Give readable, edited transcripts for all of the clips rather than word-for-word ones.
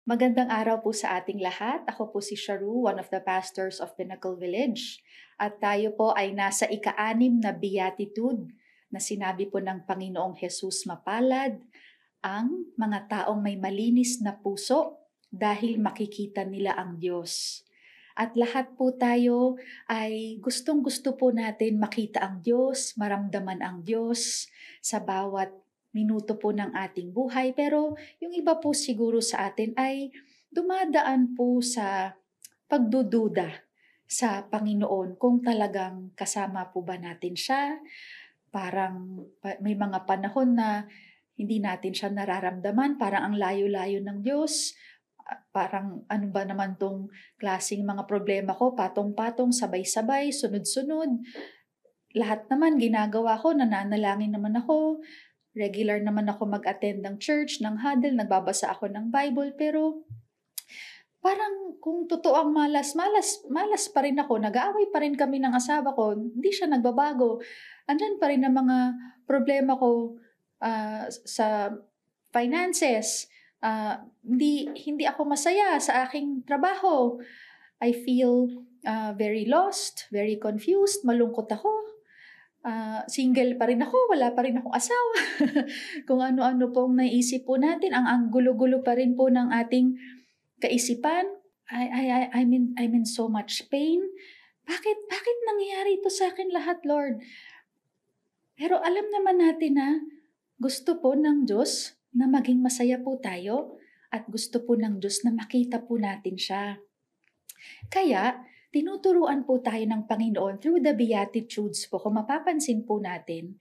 Magandang araw po sa ating lahat. Ako po si Sharu, one of the pastors of Pinnacle Village. At tayo po ay nasa ika-6 na beatitude na sinabi po ng Panginoong Jesus, mapalad ang mga taong may malinis na puso dahil makikita nila ang Diyos. At lahat po tayo ay gustong-gusto po natin makita ang Diyos, maramdaman ang Diyos sa bawat minuto po ng ating buhay. Pero yung iba po siguro sa atin ay dumadaan po sa pagdududa sa Panginoon kung talagang kasama po ba natin siya. Parang may mga panahon na hindi natin siya nararamdaman, parang ang layo-layo ng Diyos. Parang ano ba naman tong klaseng mga problema ko, patong-patong, sabay-sabay, sunod-sunod. Lahat naman ginagawa ko, nananalangin naman ako, regular naman ako mag-attend ng church, ng huddle, nagbabasa ako ng Bible, pero parang kung totoo ang malas pa rin ako, nag-aaway pa rin kami ng asawa ko, hindi siya nagbabago. Andyan pa rin ang mga problema ko sa finances. Hindi ako masaya sa aking trabaho. I feel very lost, very confused, malungkot ako. Single pa rin ako, wala pa rin akong asawa. Kung ano-ano pong naisip po natin, ang gulo-gulo pa rin po ng ating kaisipan. I'm in so much pain. Bakit nangyayari ito sa akin lahat, Lord? Pero alam naman natin na gusto po ng Diyos na maging masaya po tayo at gusto po ng Diyos na makita po natin siya. Kaya, tinuturuan po tayo ng Panginoon through the Beatitudes po, kung mapapansin po natin,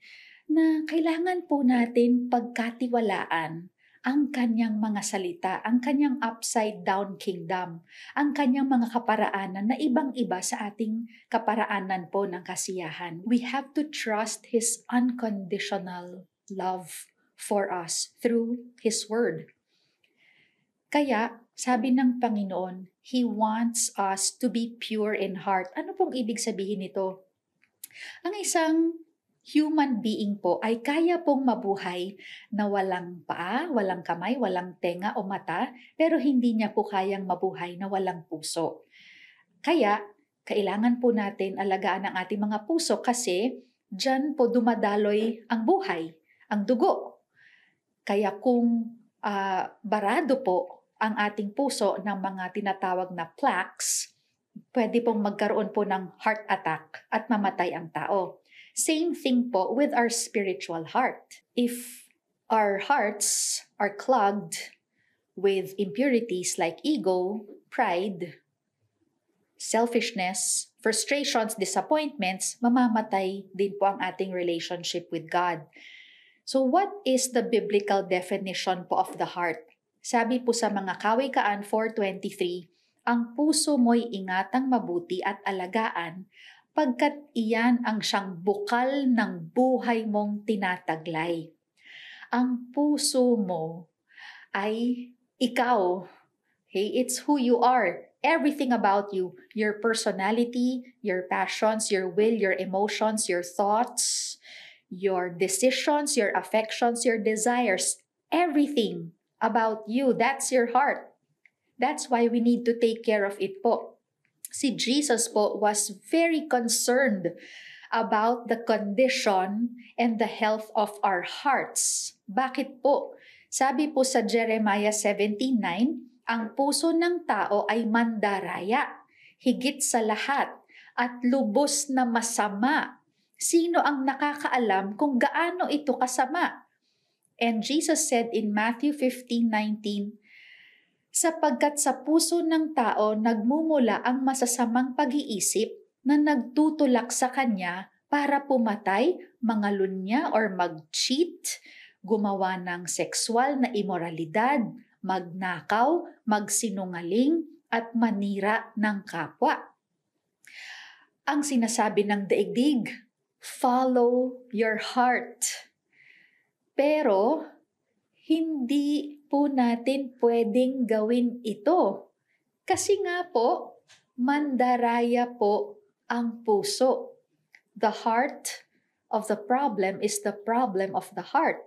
na kailangan po natin pagkatiwalaan ang kanyang mga salita, ang kanyang upside-down kingdom, ang kanyang mga kaparaanan na ibang-iba sa ating kaparaanan po ng kasiyahan. We have to trust His unconditional love for us through His Word. Kaya, sabi ng Panginoon, He wants us to be pure in heart. Ano pong ibig sabihin nito? Ang isang human being po ay kaya pong mabuhay na walang paa, walang kamay, walang tenga o mata, pero hindi niya po kayang mabuhay na walang puso. Kaya, kailangan po natin alagaan ang ating mga puso kasi dyan po dumadaloy ang buhay, ang dugo. Kaya kung barado po ang ating puso ng mga tinatawag na plaques, pwede pong magkaroon po ng heart attack at mamatay ang tao. Same thing po with our spiritual heart. If our hearts are clogged with impurities like ego, pride, selfishness, frustrations, disappointments, mamamatay din po ang ating relationship with God. So what is the biblical definition po of the heart? Sabi po sa mga Kawikaan 4:23, ang puso mo'y ingatang mabuti at alagaan, pagkat iyan ang siyang bukal ng buhay mong tinataglay. Ang puso mo ay ikaw. Okay? It's who you are. Everything about you, your personality, your passions, your will, your emotions, your thoughts, your decisions, your affections, your desires, everything about you, that's your heart. That's why we need to take care of it po. Si Jesus po was very concerned about the condition and the health of our hearts. Bakit po? Sabi po sa Jeremiah 17:9, ang puso ng tao ay mandaraya, higit sa lahat, at lubos na masama. Sino ang nakakaalam kung gaano ito kasama? And Jesus said in Matthew 15:19, sapagkat sa puso ng tao nagmumula ang masasamang pag-iisip na nagtutulak sa kanya para pumatay, mangalunya or mag-cheat, gumawa ng sexual na imoralidad, magnakaw, magsinungaling, at manira ng kapwa. Ang sinasabi ng daigdig, follow your heart. Pero, hindi po natin pwedeng gawin ito. Kasi nga po, mandaraya po ang puso. The heart of the problem is the problem of the heart.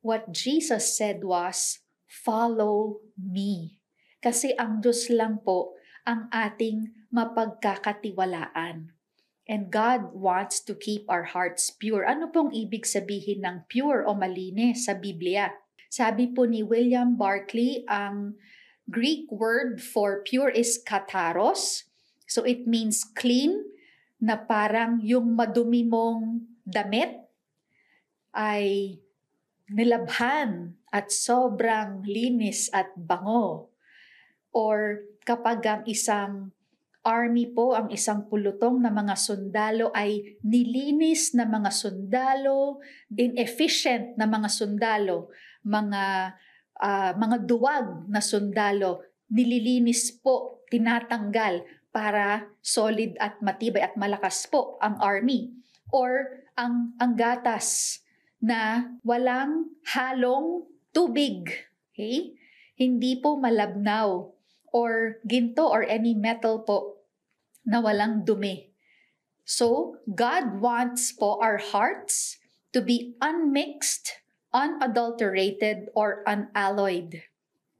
What Jesus said was, follow me. Kasi ang Diyos lang po ang ating mapagkakatiwalaan. And God wants to keep our hearts pure. Ano pong ibig sabihin ng pure o malinis sa Biblia? Sabi po ni William Barclay, ang Greek word for pure is katharos. So it means clean, na parang yung madumi mong damit ay nilabhan at sobrang linis at bango. Or kapag ang isang army po, ang isang pulutong na mga sundalo ay nilinis na mga sundalo, inefficient na mga sundalo, mga duwag na sundalo, nililinis po, tinatanggal para solid at matibay at malakas po ang army. Or ang gatas na walang halong tubig. Okay? Hindi po malabnaw or ginto or any metal po na walang dumi. So, God wants po our hearts to be unmixed, unadulterated, or unalloyed.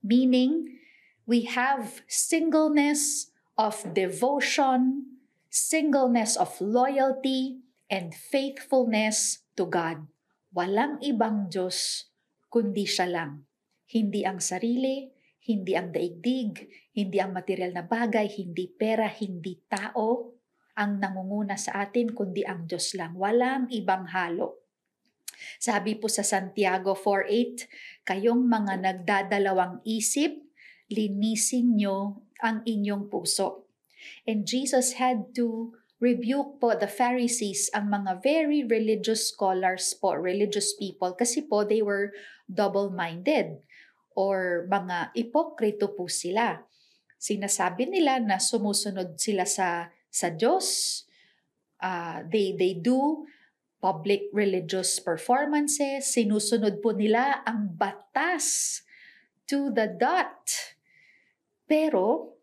Meaning, we have singleness of devotion, singleness of loyalty, and faithfulness to God. Walang ibang Diyos, kundi siya lang. Hindi ang sarili, hindi ang daigdig, hindi ang material na bagay, hindi pera, hindi tao ang nangunguna sa atin, kundi ang Diyos lang. Walang ibang halo. Sabi po sa Santiago 4:8, kayong mga nagdadalawang isip, linisin nyo ang inyong puso. And Jesus had to rebuke po the Pharisees, ang mga very religious scholars po, religious people, kasi po they were double-minded or mga ipokrito po sila. Sinasabi nila na sumusunod sila sa Diyos. They do public religious performances. Sinusunod po nila ang batas to the dot. Pero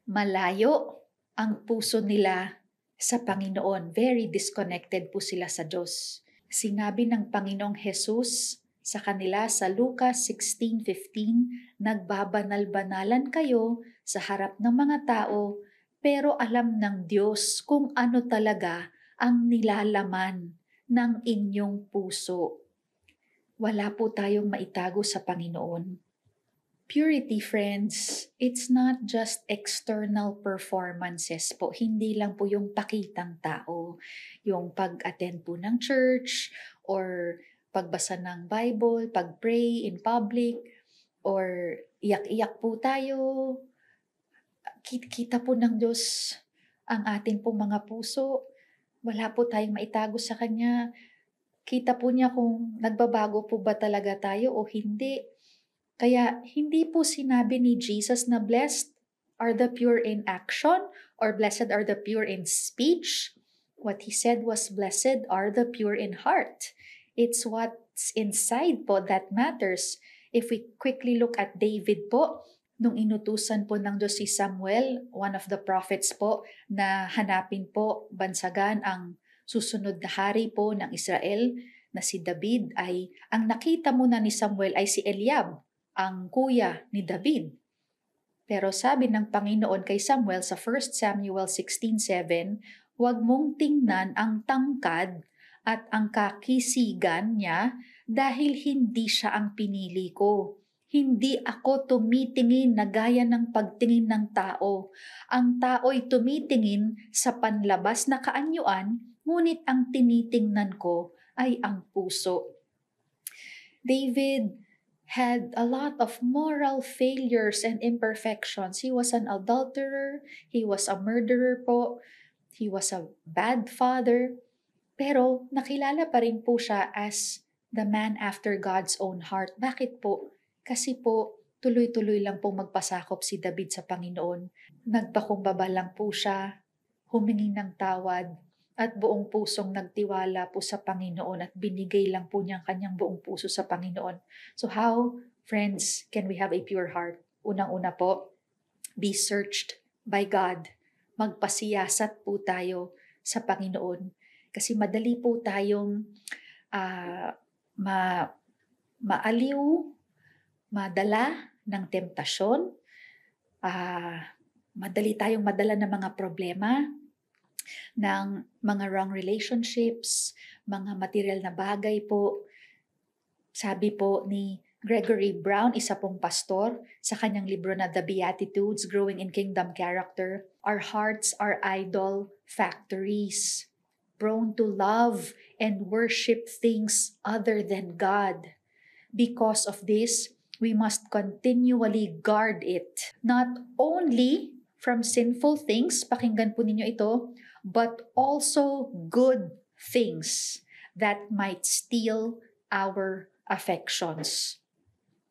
malayo ang puso nila sa Panginoon. Very disconnected po sila sa Diyos. Sinabi ng Panginoong Jesus sa kanila sa Lucas 16:15, nagbabanal-banalan kayo sa harap ng mga tao, pero alam ng Diyos kung ano talaga ang nilalaman ng inyong puso. Wala po tayong maitago sa Panginoon. Purity, friends, it's not just external performances po. Hindi lang po yung pakitang tao. Yung pag-attend po ng church, or pagbasa ng Bible, pag-pray in public, or iyak-iyak po tayo. Kita po ng Diyos ang atin po mga puso. Wala po tayong maitago sa Kanya. Kita po niya kung nagbabago po ba talaga tayo o hindi. Kaya hindi po sinabi ni Jesus na blessed are the pure in action or blessed are the pure in speech. What He said was blessed are the pure in heart. It's what's inside po that matters. If we quickly look at David po, nung inutusan po ng Diyos si Samuel, one of the prophets po, na hanapin po, bansagan ang susunod na hari po ng Israel na si David, ay ang nakita muna ni Samuel ay si Eliab, ang kuya ni David. Pero sabi ng Panginoon kay Samuel sa 1 Samuel 16:7, huwag mong tingnan ang tangkad at ang kakisigan niya dahil hindi siya ang pinili ko. Hindi ako tumitingin na gaya ng pagtingin ng tao. Ang tao'y tumitingin sa panlabas na kaanyuan, ngunit ang tinitingnan ko ay ang puso. David had a lot of moral failures and imperfections. He was an adulterer, he was a murderer po, he was a bad father, pero nakilala pa rin po siya as the man after God's own heart. Bakit po? Kasi po, tuloy-tuloy lang pong magpasakop si David sa Panginoon. Nagpakumbaba lang po siya, humingi ng tawad, at buong pusong nagtiwala po sa Panginoon at binigay lang po niya ang kanyang buong puso sa Panginoon. So how, friends, can we have a pure heart? Unang-una po, be searched by God. Magpasiyasat po tayo sa Panginoon. Kasi madali po tayong maaliw, madala ng temptasyon, madali tayong madala ng mga problema, ng mga wrong relationships, mga material na bagay po. Sabi po ni Gregory Brown, isa pong pastor, sa kanyang libro na The Beatitudes, Growing in Kingdom Character, our hearts are idol factories, prone to love and worship things other than God. Because of this, we must continually guard it, not only from sinful things, pakinggan po ninyo ito, but also good things that might steal our affections.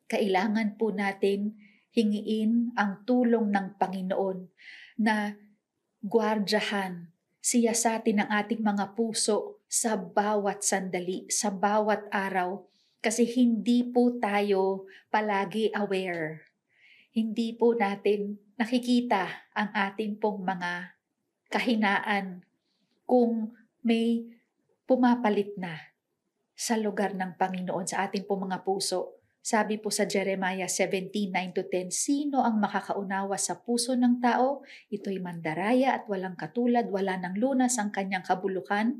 Kailangan po natin hingiin ang tulong ng Panginoon na gwardyahan, siyasatin ang ating mga puso sa bawat sandali, sa bawat araw, kasi hindi po tayo palagi aware. Hindi po natin nakikita ang ating pong mga kahinaan kung may pumapalit na sa lugar ng Panginoon sa ating pong mga puso. Sabi po sa Jeremiah 17:9-10, sino ang makakaunawa sa puso ng tao? Ito'y mandaraya at walang katulad, wala ng lunas ang kanyang kabulukan.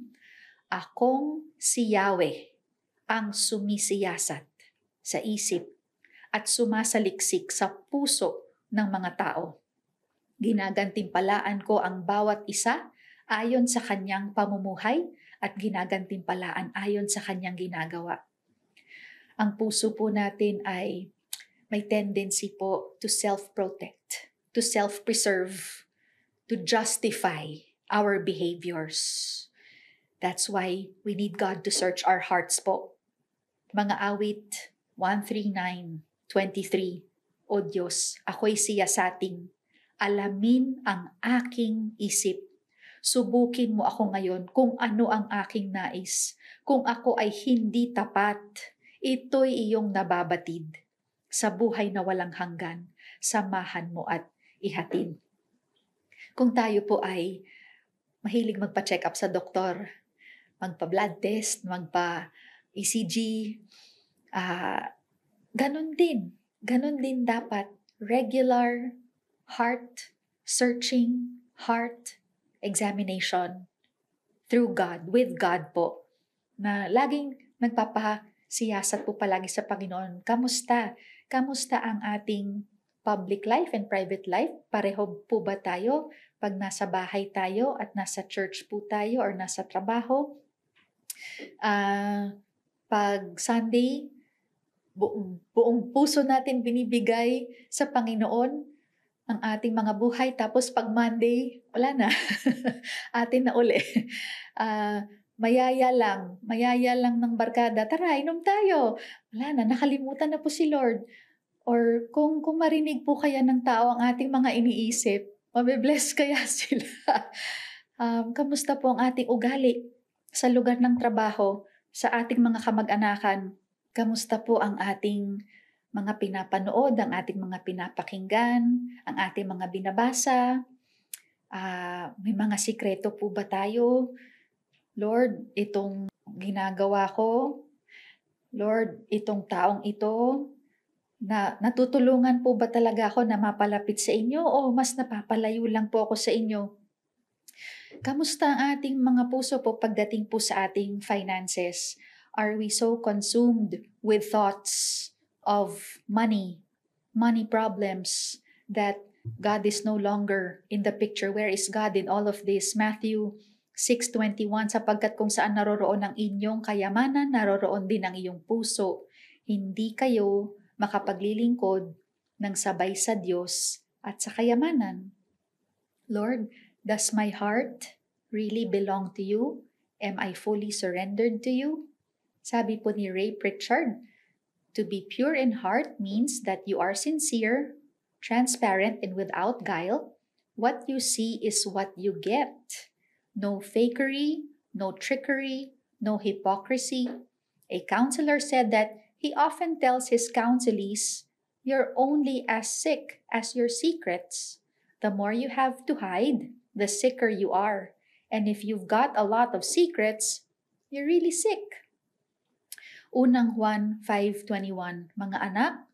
Akong si Yahweh ang sumisiyasat sa isip at sumasaliksik sa puso ng mga tao. Ginagantimpalaan ko ang bawat isa ayon sa kanyang pamumuhay at ginagantimpalaan ayon sa kanyang ginagawa. Ang puso po natin ay may tendency po to self-protect, to self-preserve, to justify our behaviors. That's why we need God to search our hearts po. Mga awit 139:23, O Diyos, ako'y siyasating, alamin ang aking isip. Subukin mo ako ngayon kung ano ang aking nais. Kung ako ay hindi tapat, ito'y iyong nababatid. Sa buhay na walang hanggan, samahan mo at ihatid. Kung tayo po ay mahilig magpa-check up sa doktor, magpa-blood test, magpa-ECG, ganun din dapat. Regular heart searching, heart examination through God, with God po. Na laging nagpapasiyasat po palagi sa Panginoon. Kamusta? Kamusta ang ating public life and private life? Pareho po ba tayo pag nasa bahay tayo at nasa church po tayo or nasa trabaho? Pag Sunday, buong puso natin binibigay sa Panginoon ang ating mga buhay. Tapos pag Monday, wala na. Atin na uli. Mayaya lang ng barkada. Tara, inom tayo. Wala na, nakalimutan na po si Lord. Or kung marinig po kaya ng tao ang ating mga iniisip, mabibless kaya sila. Kamusta po ang ating ugali sa lugar ng trabaho, sa ating mga kamag-anakan? Kamusta po ang ating mga pinapanood, ang ating mga pinapakinggan, ang ating mga binabasa? May mga sikreto po ba tayo? Lord, itong ginagawa ko, Lord, itong taong ito, na natutulungan po ba talaga ako na mapalapit sa inyo o mas napapalayo lang po ako sa inyo? Kamusta ang ating mga puso po pagdating po sa ating finances? Are we so consumed with thoughts of money problems, that God is no longer in the picture? Where is God in all of this? Matthew 6:21, sapagkat kung saan naroroon ang inyong kayamanan, naroroon din ang iyong puso. Hindi kayo makapaglilingkod ng sabay sa Diyos at sa kayamanan. Lord, does my heart really belong to you? Am I fully surrendered to you? Sabi po ni Ray Pritchard, to be pure in heart means that you are sincere, transparent, and without guile. What you see is what you get. No fakery, no trickery, no hypocrisy. A counselor said that he often tells his counselees, you're only as sick as your secrets. The more you have to hide, the sicker you are. And if you've got a lot of secrets, you're really sick. Unang Juan 5:21, mga anak,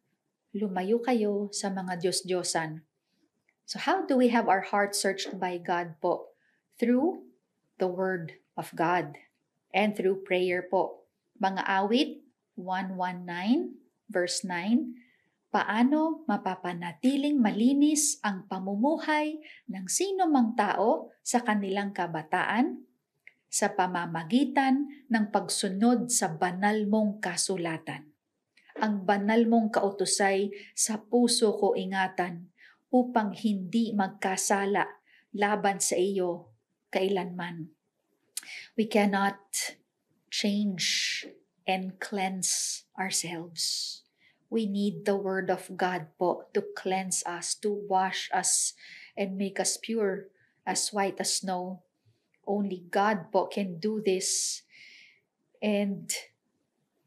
lumayo kayo sa mga Diyos-Diyosan. So how do we have our heart searched by God po? Through the Word of God and through prayer po. Mga awit 119 verse 9, paano mapapanatiling malinis ang pamumuhay ng sino mang tao sa kanilang kabataan? Sa pamamagitan ng pagsunod sa banal mong kasulatan. Ang banal mong kautusay sa puso ko ingatan upang hindi magkasala laban sa iyo kailanman. We cannot change and cleanse ourselves. We need the Word of God po to cleanse us, to wash us, and make us pure as white as snow. Only God po can do this. And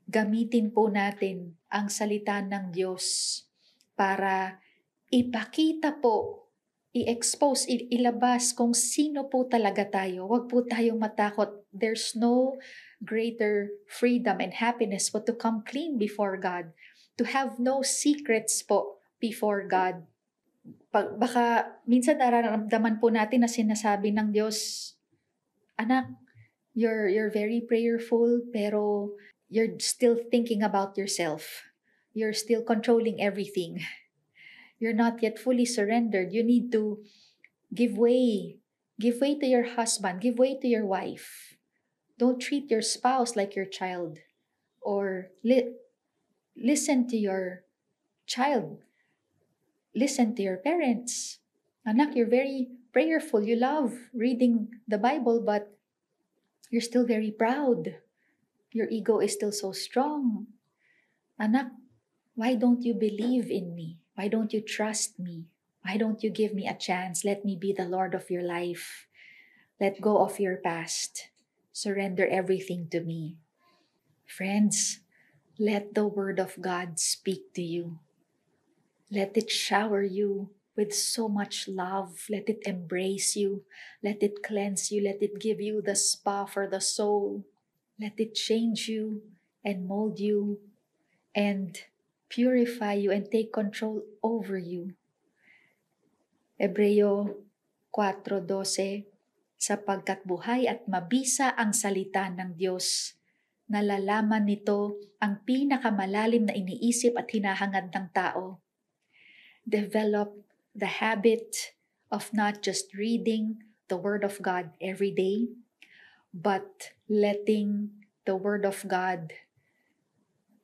gamitin po natin ang salita ng Diyos para ipakita po, i-expose, ilabas kung sino po talaga tayo. Huwag po tayong matakot. There's no greater freedom and happiness but to come clean before God. To have no secrets po before God. Baka minsan nararamdaman po natin na sinasabi ng Diyos, anak, you're very prayerful, pero you're still thinking about yourself. You're still controlling everything. You're not yet fully surrendered. You need to give way. Give way to your husband. Give way to your wife. Don't treat your spouse like your child. Or listen to your child. Listen to your parents. Anak, you're very prayerful. You love reading the Bible, but you're still very proud. Your ego is still so strong. Anak, why don't you believe in me? Why don't you trust me? Why don't you give me a chance? Let me be the Lord of your life. Let go of your past. Surrender everything to me. Friends, let the Word of God speak to you. Let it shower you with so much love. Let it embrace you. Let it cleanse you. Let it give you the spa for the soul. Let it change you and mold you and purify you and take control over you. Hebreo 4:12, sapagkat buhay at mabisa ang salita ng Diyos. Nalalaman nito ang pinakamalalim na iniisip at hinahangad ng tao. Develop the habit of not just reading the Word of God every day, but letting the Word of God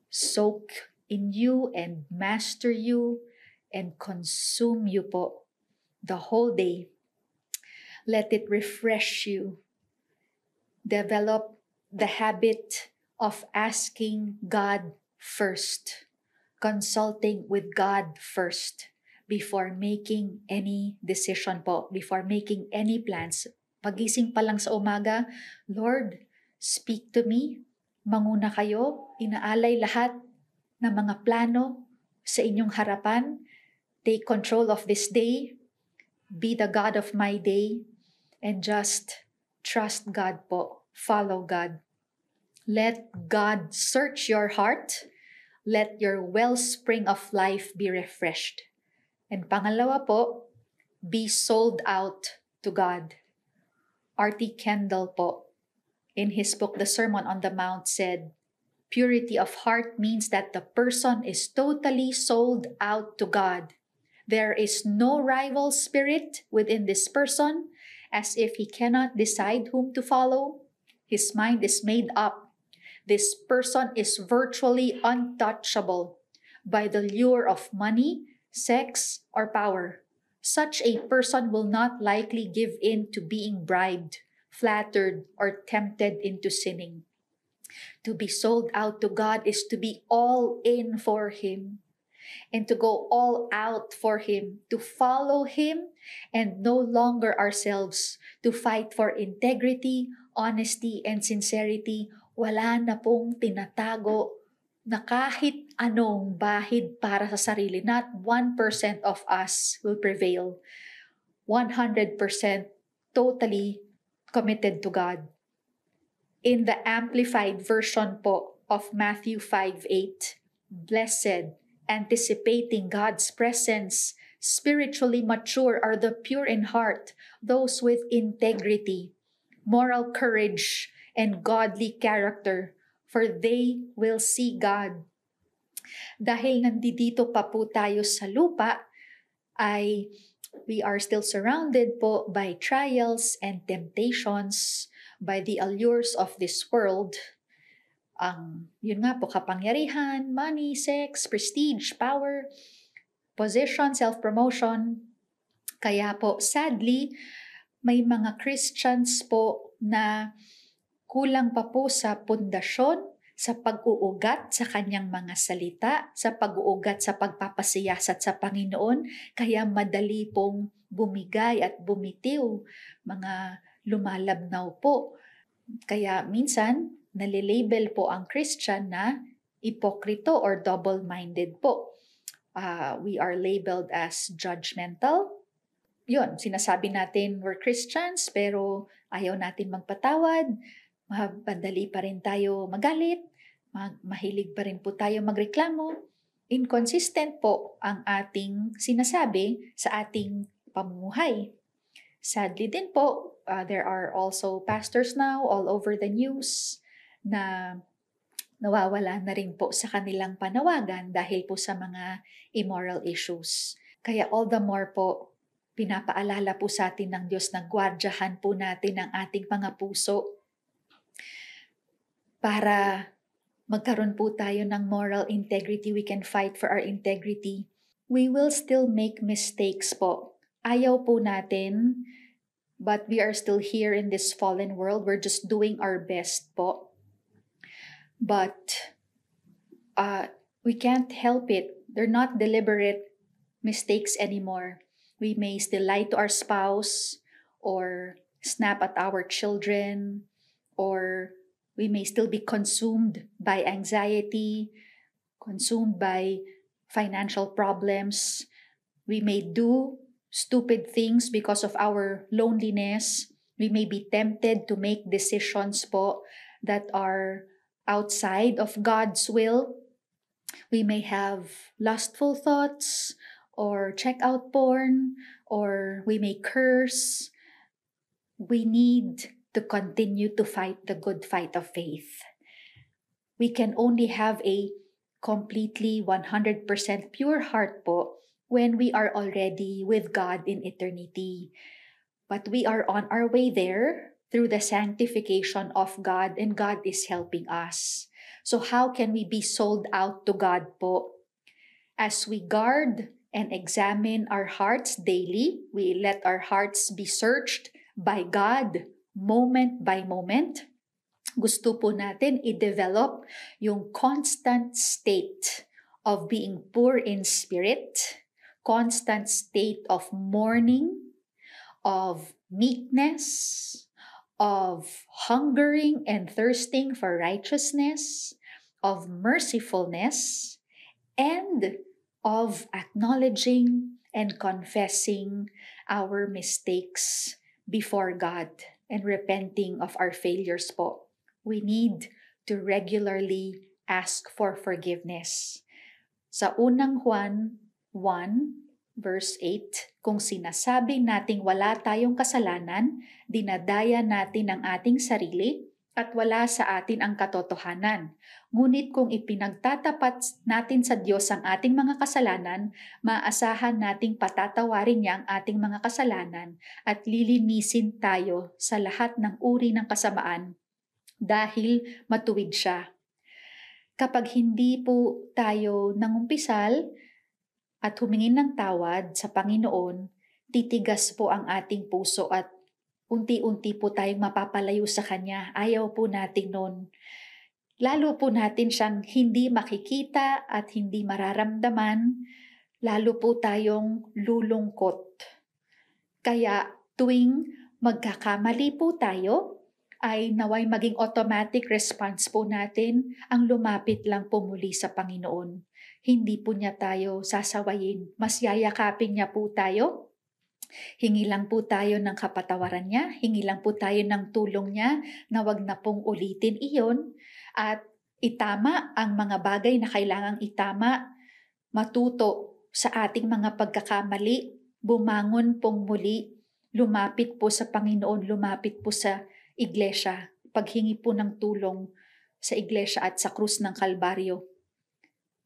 soak in you and master you and consume you po the whole day. Let it refresh you. Develop the habit of asking God first, consulting with God first before making any decision po, before making any plans. Pagising pa lang sa umaga, Lord, speak to me. Manguna kayo, inaalay lahat ng mga plano sa inyong harapan. Take control of this day. Be the God of my day. And just trust God po. Follow God. Let God search your heart. Let your wellspring of life be refreshed. And pangalawa po, be sold out to God. R.T. Kendall po, in his book, The Sermon on the Mount, said, purity of heart means that the person is totally sold out to God. There is no rival spirit within this person, as if he cannot decide whom to follow. His mind is made up. This person is virtually untouchable by the lure of money, sex, or power. Such a person will not likely give in to being bribed, flattered, or tempted into sinning. To be sold out to God is to be all in for Him and to go all out for Him, to follow Him and no longer ourselves, to fight for integrity, honesty, and sincerity. Wala na pong tinatago na kahit anong bahid para sa sarili. Not 1% of us will prevail. 100% totally committed to God. In the amplified version po of Matthew 5:8, blessed anticipating God's presence. Spiritually mature are the pure in heart, those with integrity, moral courage, and godly character, for they will see God. Dahil nandito pa po tayo sa lupa, ay we are still surrounded po by trials and temptations, by the allures of this world. Yun nga po, kapangyarihan, money, sex, prestige, power, position, self-promotion. Kaya po, sadly, may mga Christians po na kulang pa po sa pundasyon, sa pag-uugat sa kanyang mga salita, sa pag-uugat sa pagpapasiyasat sa Panginoon, kaya madali pong bumigay at bumitiw, mga lumalabnaw po. Kaya minsan, nalilabel po ang Christian na ipokrito or double-minded po. We are labeled as judgmental. Yun, sinasabi natin we're Christians pero ayaw natin magpatawad, madali pa rin tayo magalit, mahilig pa rin po tayo magreklamo. Inconsistent po ang ating sinasabi sa ating pamumuhay. Sadly din po, there are also pastors now all over the news na nawawala na rin po sa kanilang panawagan dahil po sa mga immoral issues. Kaya all the more po, pinapaalala po sa atin ng Diyos na gwardyahan po natin ang ating mga puso para magkaroon po tayo ng moral integrity. We can fight for our integrity. We will still make mistakes po. Ayaw po natin, but we are still here in this fallen world. We're just doing our best po. But we can't help it. They're not deliberate mistakes anymore. We may still lie to our spouse or snap at our children, or we may still be consumed by anxiety, consumed by financial problems. We may do stupid things because of our loneliness. We may be tempted to make decisions po that are outside of God's will. We may have lustful thoughts or check out porn, or we may curse. We need to continue to fight the good fight of faith. We can only have a completely 100% pure heart po when we are already with God in eternity. But we are on our way there through the sanctification of God, and God is helping us. So how can we be sold out to God po? As we guard and examine our hearts daily, we let our hearts be searched by God moment by moment. Gusto po natin i-develop yung constant state of being poor in spirit, constant state of mourning, of meekness, of hungering and thirsting for righteousness, of mercifulness, and of acknowledging and confessing our mistakes before God and repenting of our failures po. We need to regularly ask for forgiveness. Sa unang Juan 1, verse 8, kung sinasabi nating wala tayong kasalanan, dinadaya natin ang ating sarili at wala sa atin ang katotohanan. Ngunit kung ipinagtatapat natin sa Diyos ang ating mga kasalanan, maasahan nating patatawarin niya ang ating mga kasalanan at lilinisin tayo sa lahat ng uri ng kasamaan dahil matuwid siya. Kapag hindi po tayo nangumpisal at humingin ng tawad sa Panginoon, titigas po ang ating puso at unti-unti po tayong mapapalayo sa Kanya. Ayaw po natin nun. Lalo po natin siyang hindi makikita at hindi mararamdaman, lalo po tayong lulungkot. Kaya tuwing magkakamali po tayo, ay naway maging automatic response po natin ang lumapit lang po muli sa Panginoon. Hindi po niya tayo sasawayin, mas yayakapin niya po tayo. Hingi lang po tayo ng kapatawaran niya, hingi lang po tayo ng tulong niya na wag na pong ulitin iyon at itama ang mga bagay na kailangang itama. matuto sa ating mga pagkakamali, bumangon pong muli, lumapit po sa Panginoon, lumapit po sa iglesia, paghingi po ng tulong sa iglesia at sa krus ng Kalbaryo.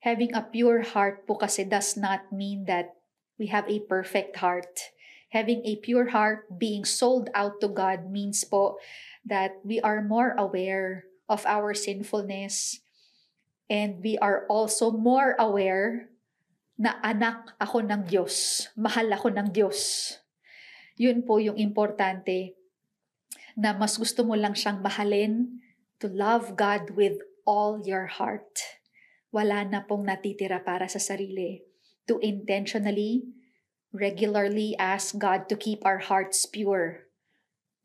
Having a pure heart po kasi does not mean that we have a perfect heart. Having a pure heart, being sold out to God, means po that we are more aware of our sinfulness, and we are also more aware na anak ako ng Diyos, mahal ako ng Diyos. Yun po yung importante, na mas gusto mo lang siyang mahalin, to love God with all your heart. Wala na pong natitira para sa sarili. To intentionally, regularly ask God to keep our hearts pure.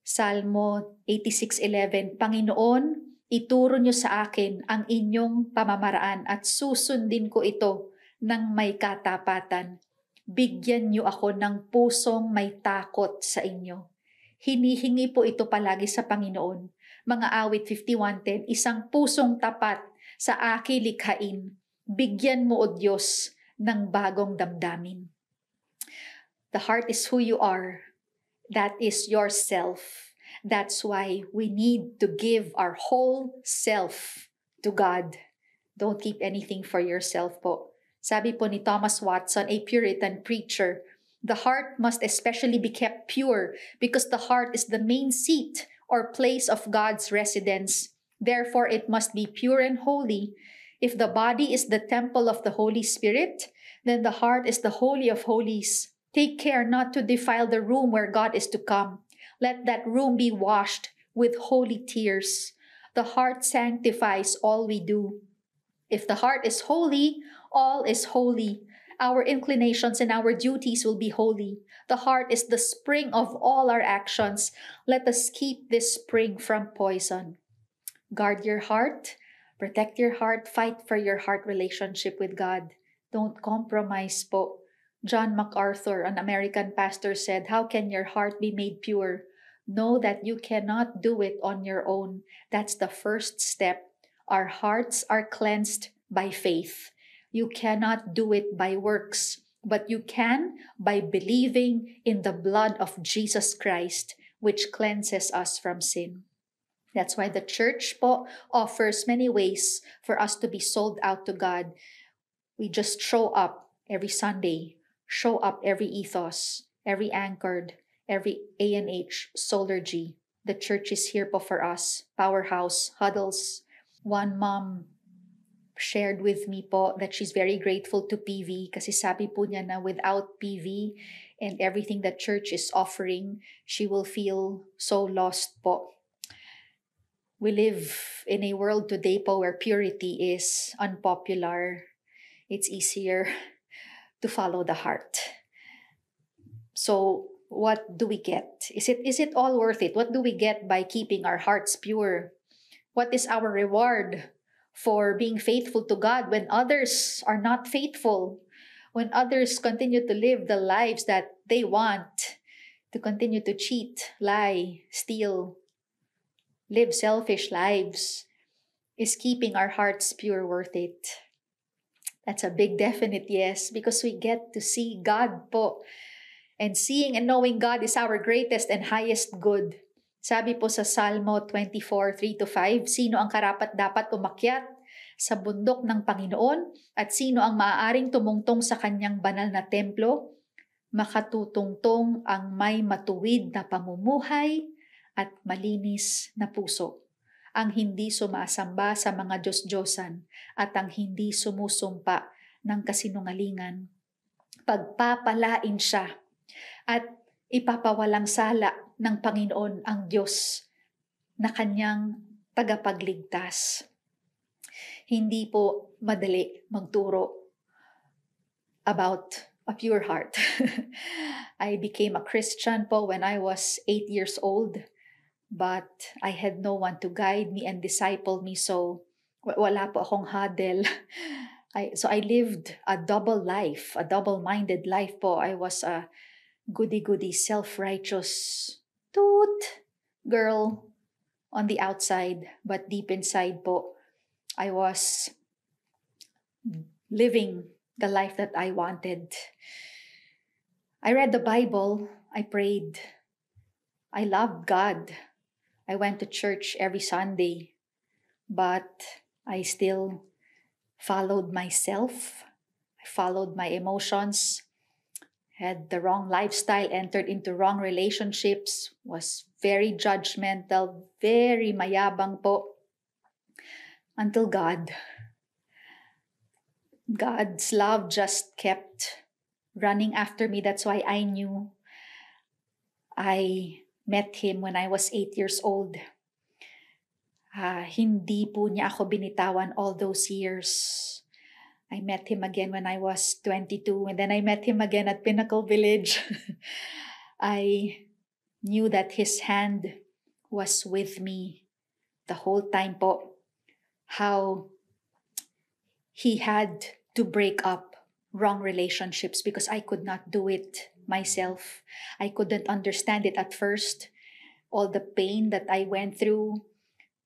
Salmo 86:11, Panginoon, ituro niyo sa akin ang inyong pamamaraan at susundin ko ito ng may katapatan. Bigyan niyo ako ng pusong may takot sa inyo. Hinihingi po ito palagi sa Panginoon. Mga awit 51:10, isang pusong tapat sa aking likhain. Bigyan mo, O Diyos, ng bagong damdamin. The heart is who you are. That is yourself. That's why we need to give our whole self to God. Don't keep anything for yourself po. Sabi po ni Thomas Watson, a Puritan preacher, the heart must especially be kept pure because the heart is the main seat or place of God's residence. Therefore, it must be pure and holy. If the body is the temple of the Holy Spirit, then the heart is the Holy of Holies. Take care not to defile the room where God is to come. Let that room be washed with holy tears. The heart sanctifies all we do. If the heart is holy, all is holy. Our inclinations and our duties will be holy. The heart is the spring of all our actions. Let us keep this spring from poison. Guard your heart, protect your heart, fight for your heart relationship with God. Don't compromise po. John MacArthur, an American pastor, said, "How can your heart be made pure? Know that you cannot do it on your own. That's the first step. Our hearts are cleansed by faith. You cannot do it by works, but you can by believing in the blood of Jesus Christ, which cleanses us from sin." That's why the church po offers many ways for us to be sold out to God. We just show up every Sunday, show up every ethos, every anchored, every ANH, Solargy. The church is here po for us. Powerhouse, huddles. One mom shared with me po that she's very grateful to PV kasi sabi po niya na without PV and everything that church is offering, she will feel so lost po. We live in a world today po where purity is unpopular. It's easier to follow the heart. So what do we get? Is it all worth it? What do we get by keeping our hearts pure? What is our reward for being faithful to God when others are not faithful? When others continue to live the lives that they want, to continue to cheat, lie, steal, live selfish lives, is keeping our hearts pure worth it? That's a big definite yes, because we get to see God po. And seeing and knowing God is our greatest and highest good. Sabi po sa Salmo 24:3-5, sino ang karapat-dapat umakyat sa bundok ng Panginoon at sino ang maaaring tumungtong sa kanyang banal na templo? Makatutungtong ang may matuwid na pamumuhay at malinis na puso, ang hindi sumasamba sa mga Diyos-Diyosan at ang hindi sumusumpa ng kasinungalingan. Pagpapalain siya at ipapawalang sala ng Panginoon ang Diyos na kanyang tagapagligtas. Hindi po madali magturo about a pure heart. I became a Christian po when I was 8 years old. But I had no one to guide me and disciple me, so wala po akong huddle. So I lived a double life, a double-minded life po. I was a goody-goody, self-righteous, toot girl on the outside, but deep inside po, I was living the life that I wanted. I read the Bible, I prayed, I loved God. I went to church every Sunday, but I still followed myself. I followed my emotions, had the wrong lifestyle, entered into wrong relationships, was very judgmental, very mayabang po, until God's love just kept running after me. That's why I knew I met Him when I was 8 years old. Hindi po niya ako binitawan all those years. I met Him again when I was 22, and then I met Him again at Pinnacle Village. I knew that His hand was with me the whole time po. How He had to break up wrong relationships because I could not do it myself. I couldn't understand it at first. All the pain that I went through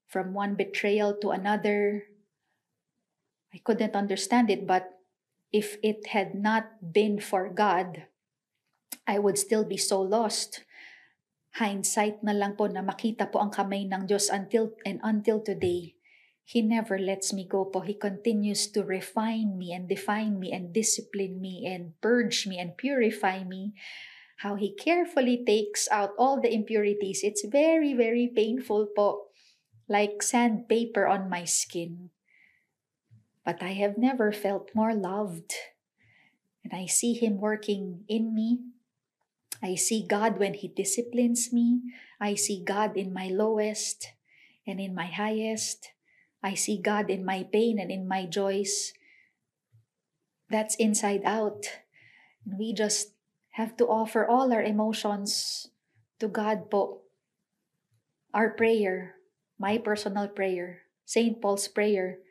from one betrayal to another, I couldn't understand it, but if it had not been for God, I would still be so lost. Hindsight na lang po na makita po ang kamay ng Diyos until today. He never lets me go po. He continues to refine me and define me and discipline me and purge me and purify me. How He carefully takes out all the impurities. It's very, very painful po. Like sandpaper on my skin. But I have never felt more loved. And I see Him working in me. I see God when He disciplines me. I see God in my lowest and in my highest. I see God in my pain and in my joys. That's inside out. And we just have to offer all our emotions to God po. Our prayer, my personal prayer, St. Paul's prayer,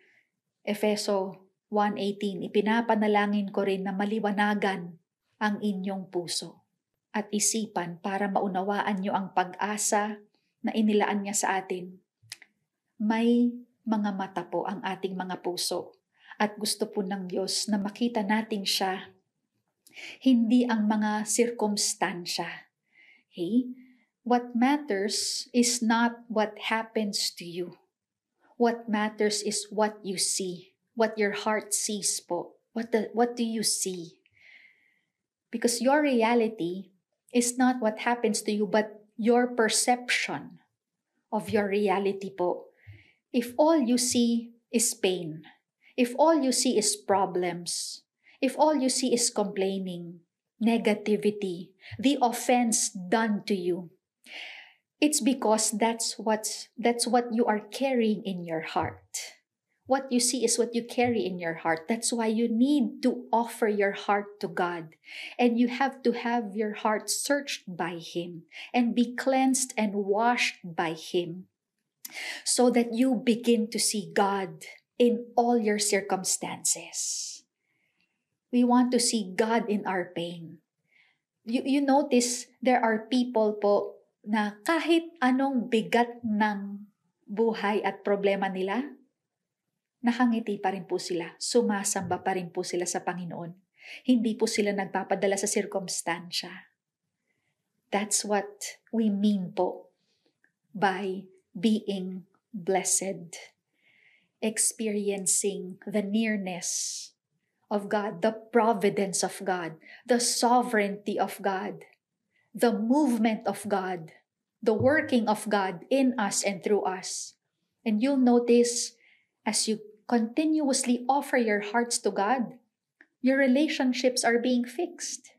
Efeso 1:18, ipinapanalangin ko rin na maliwanagan ang inyong puso at isipan para maunawaan nyo ang pag-asa na inilaan niya sa atin. May mga mata po ang ating mga puso at gusto po ng Diyos na makita natin siya, hindi ang mga sirkumstansya. Okay? What matters is not what happens to you. What matters is what you see, what your heart sees po. What do you see? Because your reality is not what happens to you, but your perception of your reality po. If all you see is pain, if all you see is problems, if all you see is complaining, negativity, the offense done to you, it's because that's what you are carrying in your heart. What you see is what you carry in your heart. That's why you need to offer your heart to God. And you have to have your heart searched by Him and be cleansed and washed by Him so that you begin to see God in all your circumstances. We want to see God in our pain. You notice there are people po na kahit anong bigat ng buhay at problema nila, nakangiti pa rin po sila, sumasamba pa rin po sila sa Panginoon. Hindi po sila nagpapadala sa sirkumstansya. That's what we mean po by being blessed, experiencing the nearness of God, the providence of God, the sovereignty of God, the movement of God, the working of God in us and through us. And you'll notice as you continuously offer your hearts to God, your relationships are being fixed.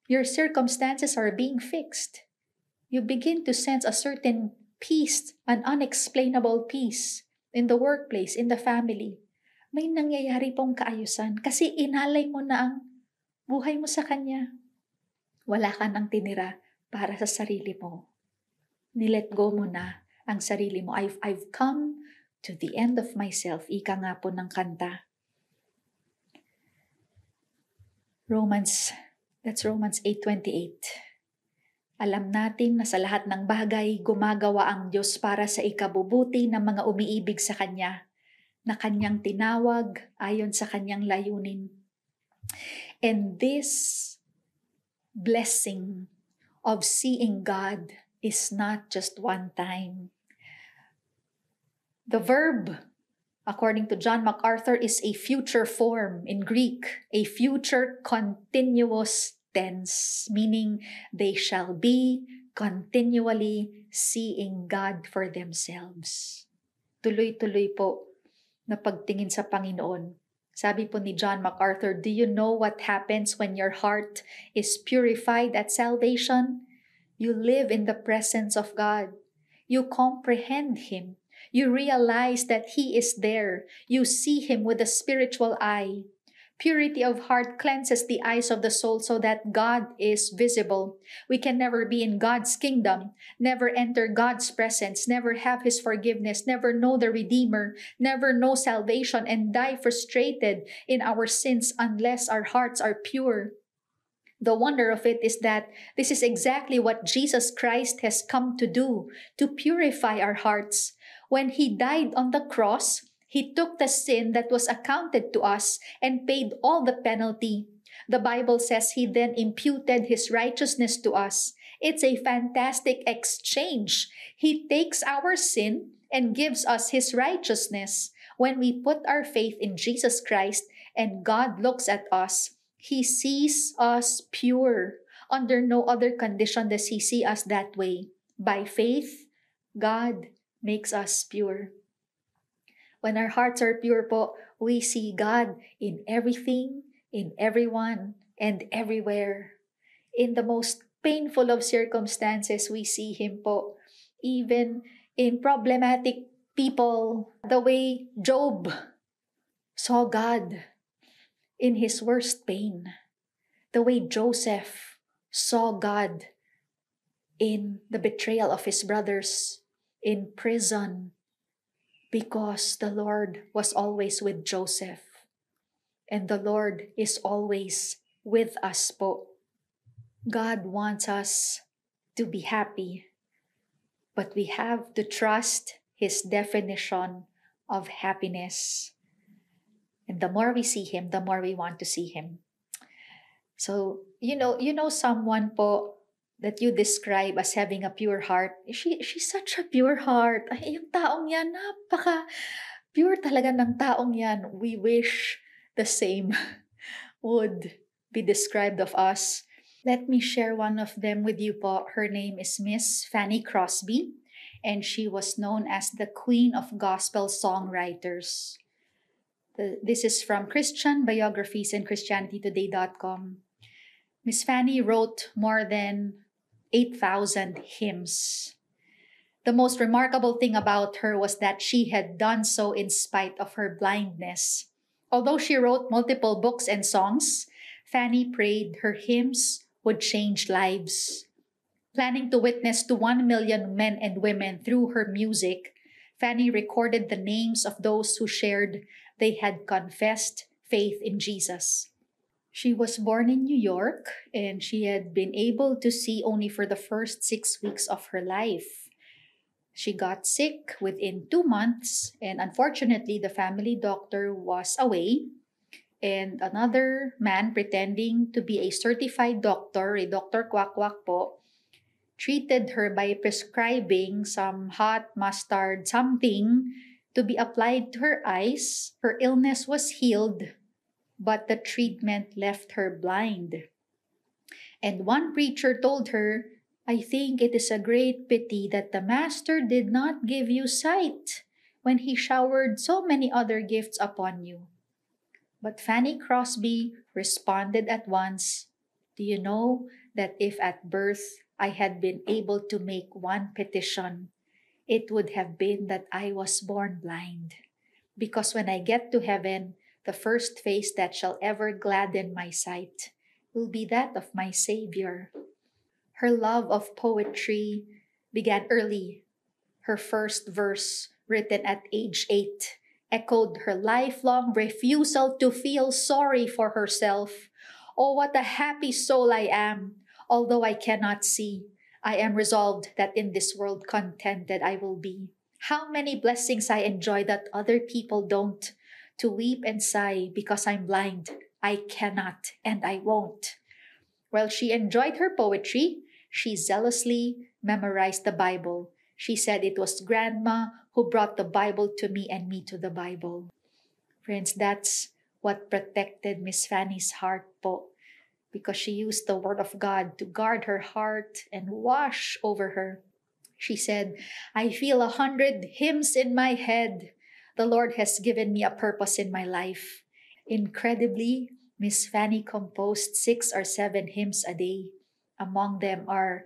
Your circumstances are being fixed. You begin to sense a certain peace, an unexplainable peace in the workplace, in the family. May nangyayari pong kaayusan kasi inalay mo na ang buhay mo sa Kanya. Wala ka nang tinira para sa sarili mo. Nilet go mo na ang sarili mo. I've come to the end of myself. Ika nga po ng kanta. That's Romans 8:28. Alam natin na sa lahat ng bagay, gumagawa ang Diyos para sa ikabubuti ng mga umiibig sa Kanya, na Kanyang tinawag ayon sa Kanyang layunin. And this blessing of seeing God is not just one time. The verb, according to John MacArthur, is a future form in Greek, a future continuous tense, meaning they shall be continually seeing God for themselves. Tuloy-tuloy po na pagtingin sa Panginoon. Sabi po ni John MacArthur, do you know what happens when your heart is purified at salvation? You live in the presence of God. You comprehend Him. You realize that He is there. You see Him with a spiritual eye. Purity of heart cleanses the eyes of the soul so that God is visible. We can never be in God's kingdom, never enter God's presence, never have His forgiveness, never know the Redeemer, never know salvation, and die frustrated in our sins unless our hearts are pure. The wonder of it is that this is exactly what Jesus Christ has come to do, to purify our hearts. When He died on the cross, He took the sin that was accounted to us and paid all the penalty. The Bible says He then imputed His righteousness to us. It's a fantastic exchange. He takes our sin and gives us His righteousness. When we put our faith in Jesus Christ and God looks at us, He sees us pure. Under no other condition does He see us that way. By faith, God makes us pure. When our hearts are pure po, we see God in everything, in everyone, and everywhere. In the most painful of circumstances, we see Him po. Even in problematic people, the way Job saw God in his worst pain, the way Joseph saw God in the betrayal of his brothers, in prison, because the Lord was always with Joseph. And the Lord is always with us po. God wants us to be happy, but we have to trust His definition of happiness. And the more we see Him, the more we want to see Him. So, you know someone po that you describe as having a pure heart. She's such a pure heart. Ay, yung taong yan, napaka-pure talaga ng taong yan. We wish the same would be described of us. Let me share one of them with you po. Her name is Miss Fanny Crosby, and she was known as the Queen of Gospel Songwriters. This is from Christian Biographies and ChristianityToday.com. Miss Fanny wrote more than 8,000 hymns. The most remarkable thing about her was that she had done so in spite of her blindness. Although she wrote multiple books and songs, Fanny prayed her hymns would change lives. Planning to witness to 1 million men and women through her music, Fanny recorded the names of those who shared they had confessed faith in Jesus. She was born in New York, and she had been able to see only for the first 6 weeks of her life. She got sick within 2 months, and unfortunately, the family doctor was away. And another man pretending to be a certified doctor, a Dr. Kwak-Kwak po, treated her by prescribing some hot mustard something to be applied to her eyes. Her illness was healed, but the treatment left her blind. And one preacher told her, I think it is a great pity that the Master did not give you sight when He showered so many other gifts upon you. But Fanny Crosby responded at once, do you know that if at birth I had been able to make one petition, it would have been that I was born blind? Because when I get to heaven, the first face that shall ever gladden my sight will be that of my Savior. Her love of poetry began early. Her first verse, written at age 8, echoed her lifelong refusal to feel sorry for herself. Oh, what a happy soul I am, although I cannot see. I am resolved that in this world contented I will be. How many blessings I enjoy that other people don't. To weep and sigh because I'm blind, I cannot and I won't. While she enjoyed her poetry, she zealously memorized the Bible. She said it was Grandma who brought the Bible to me and me to the Bible. Friends, that's what protected Miss Fanny's heart po, because she used the Word of God to guard her heart and wash over her. She said, I feel 100 hymns in my head. The Lord has given me a purpose in my life. Incredibly, Miss Fanny composed 6 or 7 hymns a day. Among them are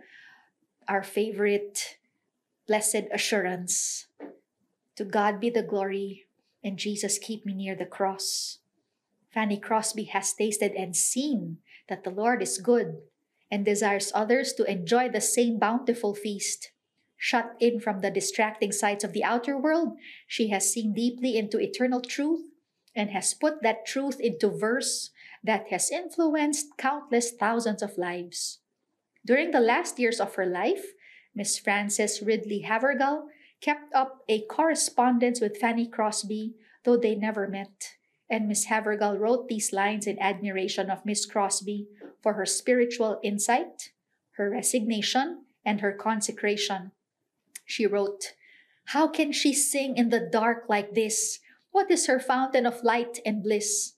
our favorite, Blessed Assurance, To God be the glory, and Jesus keep me near the cross. Fanny Crosby has tasted and seen that the Lord is good and desires others to enjoy the same bountiful feast. Shut in from the distracting sights of the outer world, she has seen deeply into eternal truth and has put that truth into verse that has influenced countless thousands of lives. During the last years of her life, Miss Frances Ridley Havergal kept up a correspondence with Fanny Crosby, though they never met. And Miss Havergal wrote these lines in admiration of Miss Crosby for her spiritual insight, her resignation, and her consecration. She wrote, How can she sing in the dark like this? What is her fountain of light and bliss?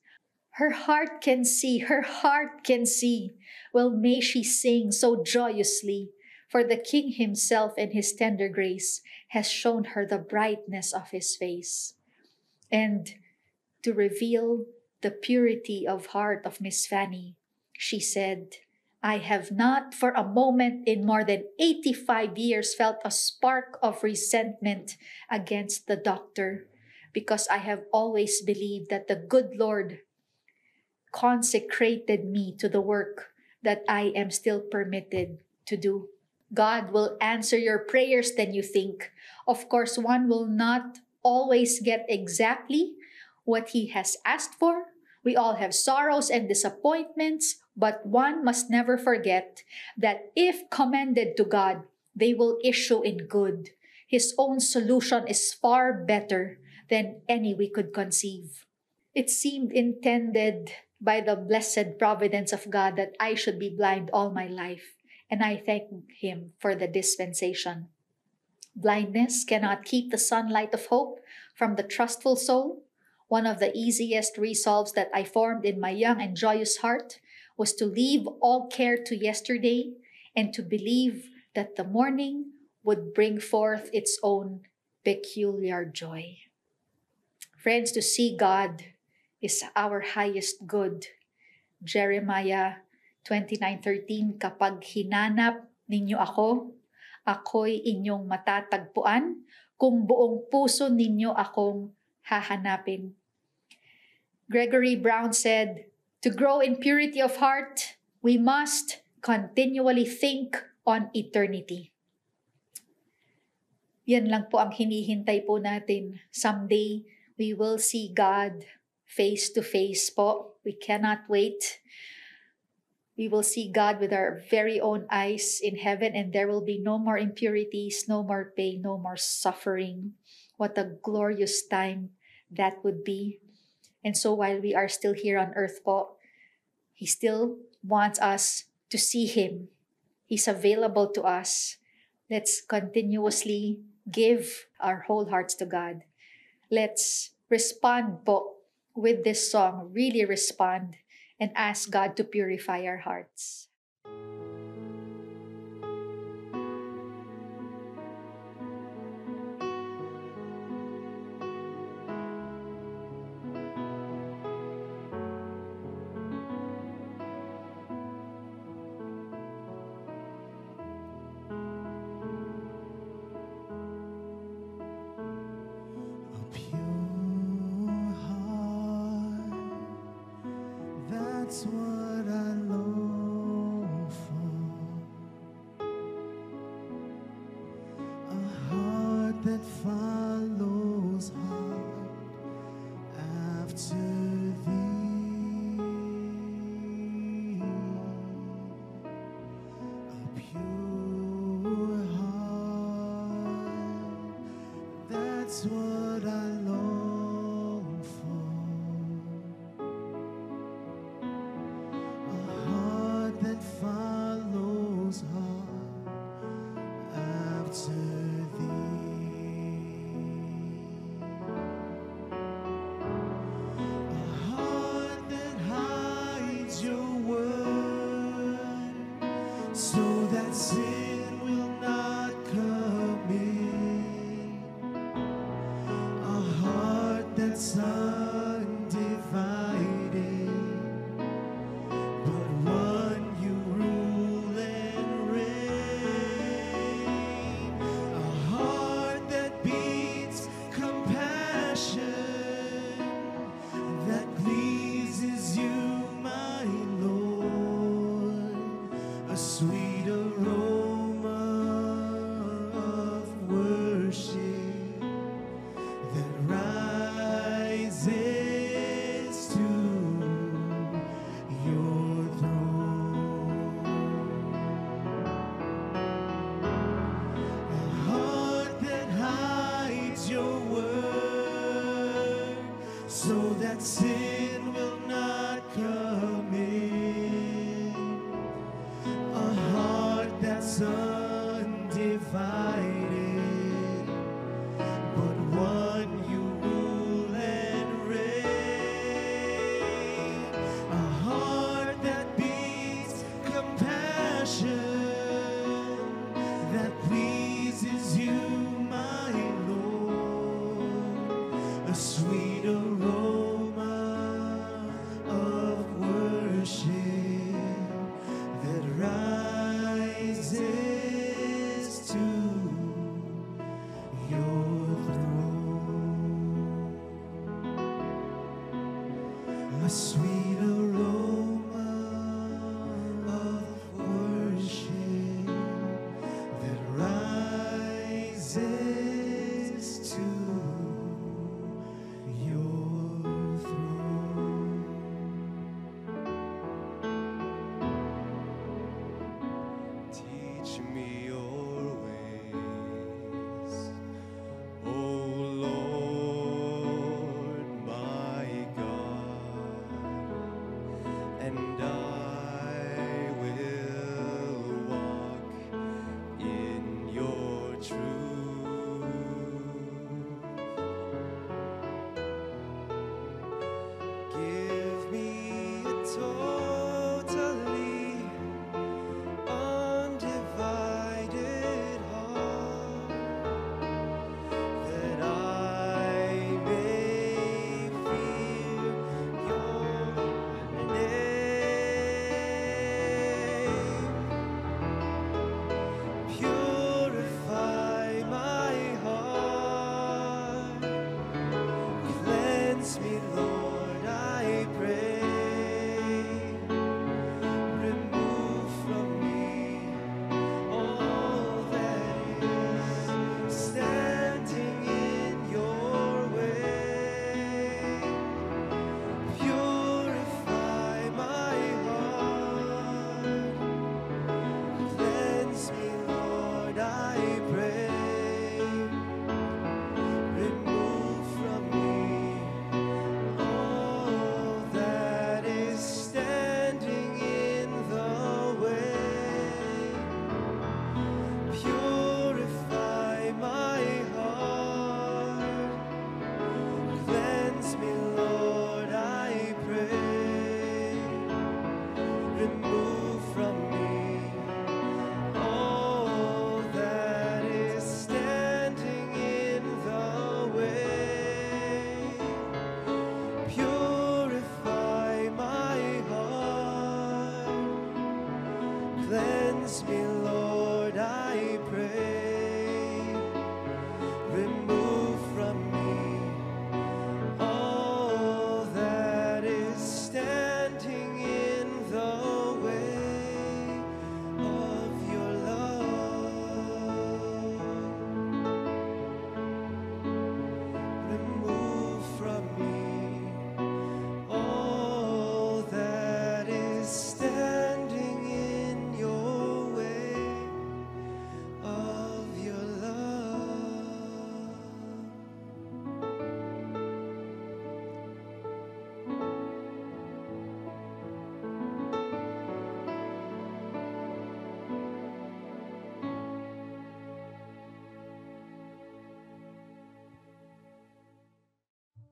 Her heart can see, her heart can see. Well, may she sing so joyously, for the King himself in his tender grace has shown her the brightness of his face. And to reveal the purity of heart of Miss Fanny, she said, I have not for a moment in more than 85 years felt a spark of resentment against the doctor, because I have always believed that the good Lord consecrated me to the work that I am still permitted to do. God will answer your prayers than you think. Of course, one will not always get exactly what he has asked for. We all have sorrows and disappointments, but one must never forget that if commended to God, they will issue in good. His own solution is far better than any we could conceive. It seemed intended by the blessed providence of God that I should be blind all my life, and I thank Him for the dispensation. Blindness cannot keep the sunlight of hope from the trustful soul. One of the easiest resolves that I formed in my young and joyous heart was to leave all care to yesterday and to believe that the morning would bring forth its own peculiar joy. Friends, to see God is our highest good. Jeremiah 29:13, kapag hinanap ninyo ako, ako'y inyong matatagpuan, kung buong puso ninyo akong hahanapin. Gregory Brown said, to grow in purity of heart, we must continually think on eternity. Yan lang po ang hinihintay po natin. Someday, we will see God face to face po. We cannot wait. We will see God with our very own eyes in heaven, and there will be no more impurities, no more pain, no more suffering. What a glorious time that would be. And so while we are still here on earth po, He still wants us to see Him. He's available to us. Let's continuously give our whole hearts to God. Let's respond po with this song, really respond, and ask God to purify our hearts. That's what I long for, a heart that follows hard after Thee, a pure heart. That's what I long for. so that sin will not come in. A heart that's undivided, but one you rule and reign. A heart that beats compassion, that pleases you, my Lord. A sweet aroma of worship that rises to your throne. A heart that hides your word, so that sin will not come in. A heart that's undivided, but one you rule and reign. A heart that beats compassion, that pleases you, my Lord. A sweet aroma of worship that rises to your throne. A sweet aroma of worship that rises to your throne. Teach me your ways, O Lord my God, and I will walk in your truth. Give me a totally undivided heart, that I may fear your name. Purify my heart, cleanse me, Lord, I pray. Remove from me all that is standing in your way. Purify my heart, cleanse me, Lord, I pray. Remove from me all that is standing in the way. Purify my heart, cleanse me, Lord, I pray. Remove from me all that is standing in the way. Purify my heart, cleanse me, Lord, I pray. Remove from me all that is standing in the way of your love. Remove from me all that is standing in your way of your love.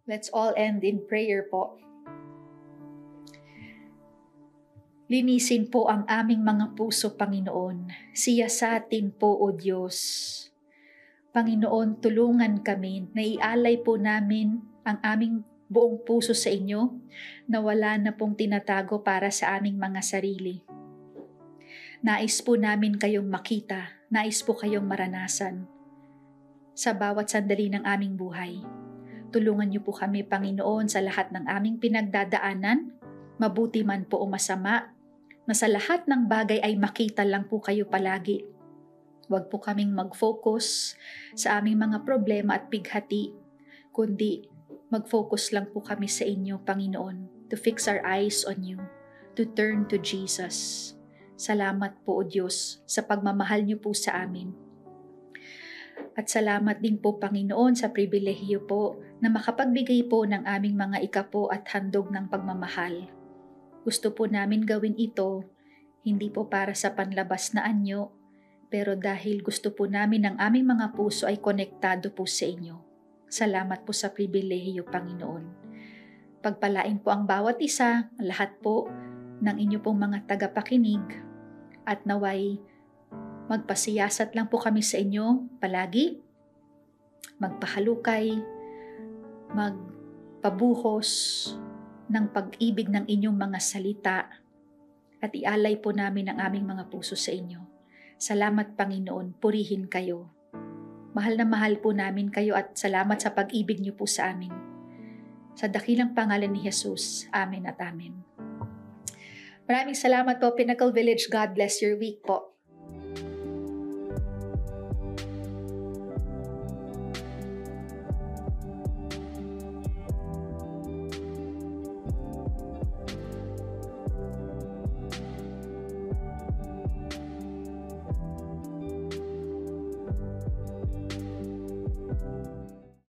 Let's all end in prayer po. Linisin po ang aming mga puso, Panginoon. Siyasatin po, O Diyos. Panginoon, tulungan kami na ialay po namin ang aming buong puso sa inyo na wala na pong tinatago para sa aming mga sarili. Nais po namin kayong makita, nais po kayong maranasan sa bawat sandali ng aming buhay. Tulungan niyo po kami, Panginoon, sa lahat ng aming pinagdadaanan, mabuti man po o masama, na sa lahat ng bagay ay makita lang po kayo palagi. Huwag po kaming mag-focus sa aming mga problema at bighati, kundi mag-focus lang po kami sa inyo, Panginoon, to fix our eyes on you, to turn to Jesus. Salamat po, O Diyos, sa pagmamahal niyo po sa amin. At salamat din po, Panginoon, sa pribilehiyo po na makapagbigay po ng aming mga ikapo at handog ng pagmamahal. Gusto po namin gawin ito, hindi po para sa panlabas na anyo, pero dahil gusto po namin ang aming mga puso ay konektado po sa inyo. Salamat po sa pribilehiyo, Panginoon. Pagpalain po ang bawat isa, lahat po ng inyo pong mga tagapakinig, at naway magpasiyasat lang po kami sa inyo palagi, magpahalukay, magpabuhos ng pag-ibig ng inyong mga salita, at ialay po namin ang aming mga puso sa inyo. Salamat, Panginoon, purihin kayo. Mahal na mahal po namin kayo at salamat sa pag-ibig niyo po sa amin. Sa dakilang pangalan ni Jesus, amen at amen. Maraming salamat po, Pinnacle Village. God bless your week po.